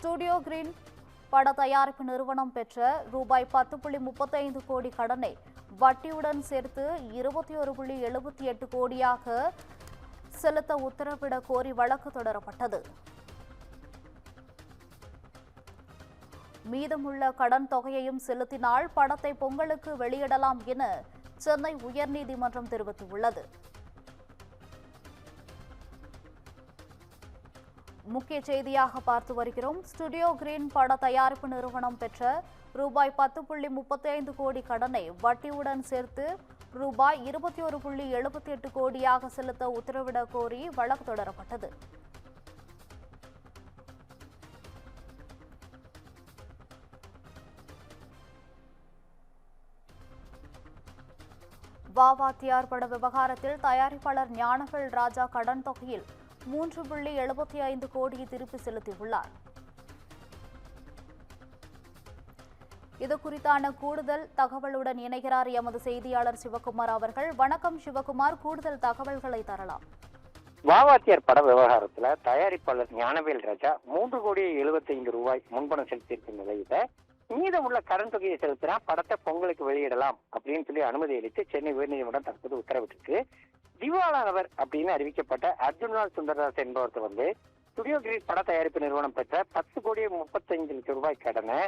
Studio green பட தயாரிப்பு நிறுவனம் பெற்ற ரூபாய் 10.35 கோடி கடனை வட்டியுடன் சேர்த்து 21.78 கோடியாக செலுத்த உத்தரவிட கோரி வழக்கு தொடரப்பட்டது. மீதமுள்ள கடன் தொகையையும் செலுத்தினால் படத்தை பொங்கலுக்கு வெளியிடலாம் என சென்னை உயர்நீதிமன்றம் தெரிவித்துள்ளது. முக்கிய செய்தியாக பார்த்து வருகிறோம். ஸ்டுடியோ கிரீன் பட தயாரிப்பு நிறுவனம் பெற்ற ரூபாய் 10.35 கோடி கடனை வட்டியுடன் சேர்த்து ரூபாய் 21.78 கோடியாக செலுத்த உத்தரவிட கோரி வழக்கு தொடரப்பட்டது. வாவாத்தியார் பட விவகாரத்தில் தயாரிப்பாளர் ஞானவேல் ராஜா கடன் தொகையில் 3.75 கோடியை திருப்பி செலுத்தியுள்ளார். இது குறித்தான கூடுதல் தகவலுடன் இணைகிறார் எமது செய்தியாளர் சிவகுமார் அவர்கள். வணக்கம் சிவகுமார், கூடுதல் தகவல்களை தரலாம். வாவாத்தியார் பட விவகாரத்துல தயாரிப்பாளர் ஞானவேல் ராஜா 3.75 கோடி முன்பணம் செலுத்தியிருக்கும் நிலையில மீதமுள்ள கடன் தொகையை செலுத்தினா படத்தை பொங்கலுக்கு வெளியிடலாம் அப்படின்னு சொல்லி அனுமதி அளித்து சென்னை உயர்நீதிமன்றம் தற்போது உத்தரவிட்டிருக்கு. திவாலானவர் அப்படின்னு அறிவிக்கப்பட்ட அர்ஜுன்லால் சுந்தரதாஸ் என்பவர் ஸ்டுடியோ கிரீன் பட தயாரிப்பு நிறுவனம் பெற்ற 10.35 கடனை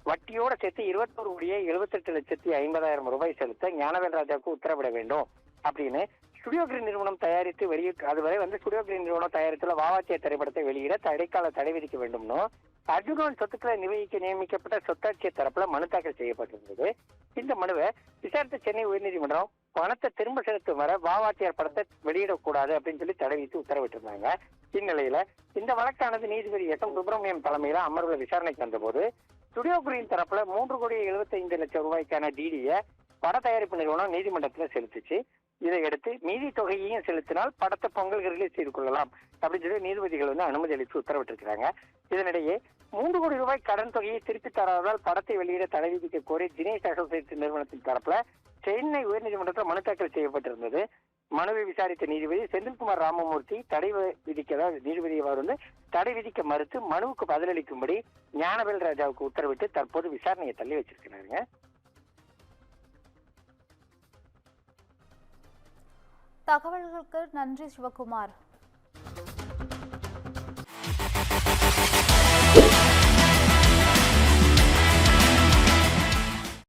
வட்டியோட சேர்த்து 21.78 செலுத்த ஞானவேல் ராஜாவுக்கு உத்தரவிட வேண்டும் அப்படின்னு ஸ்டுடியோ கிரீன் நிறுவனம் தயாரித்து அதுவரை ஸ்டுடியோ கிரீன் நிறுவனம் தயாரித்துள்ள வாவாத்தியார் திரைப்படத்தை வெளியிட இடைக்கால தடை விதிக்க வேண்டும்னு அர்ஜுனன் சொத்துக்களை நிர்வகிக்க நியமிக்கப்பட்ட சொத்தாட்சியர் தரப்புல மனு தாக்கல் செய்யப்பட்டிருந்தது. இந்த மனுவை விசாரித்த சென்னை உயர்நீதிமன்றம் பணத்தை திரும்ப செலுத்தும் வர வாவாத்தியார் படத்தை வெளியிடக்கூடாது அப்படின்னு சொல்லி தடை விதித்து உத்தரவிட்டிருந்தாங்க. இந்நிலையில இந்த வழக்கானது நீதிபதி எஸ் எம் சுப்பிரமணியம் தலைமையில அமர்வுல விசாரணைக்கு வந்தபோது ஸ்டுடியோ கிரீன் தரப்புல 3.75 டிடியை பட தயாரிப்பு நிறுவனம் நீதிமன்றத்துல செலுத்திச்சு. இதையடுத்து மீதி தொகையையும் செலுத்தினால் படத்தை பொங்கல் ரிலீஸ் செய்து கொள்ளலாம் அப்படின்னு சொல்லி நீதிபதிகள் அனுமதி அளித்து உத்தரவிட்டிருக்கிறாங்க. இதனிடையே 3 கோடி ரூபாய் கடன் தொகையை திருப்பி தராததால் படத்தை வெளியிட தடை விதிக்க கோரி தினேஷ் அசோசியேட் நிறுவனத்தின் தரப்புல சென்னை உயர்நீதிமன்றத்தில் மனு தாக்கல் செய்யப்பட்டிருந்தது. மனுவை விசாரித்த நீதிபதி செந்தில்குமார் ராமமூர்த்தி தடை விதிக்க மறுத்து மனுவுக்கு பதிலளிக்கும்படி ஞானவேல் ராஜாவுக்கு உத்தரவிட்டு தற்போது விசாரணையை தள்ளி வச்சிருக்கிறாங்க. தகவல்களுக்கு நன்றி சிவகுமார்.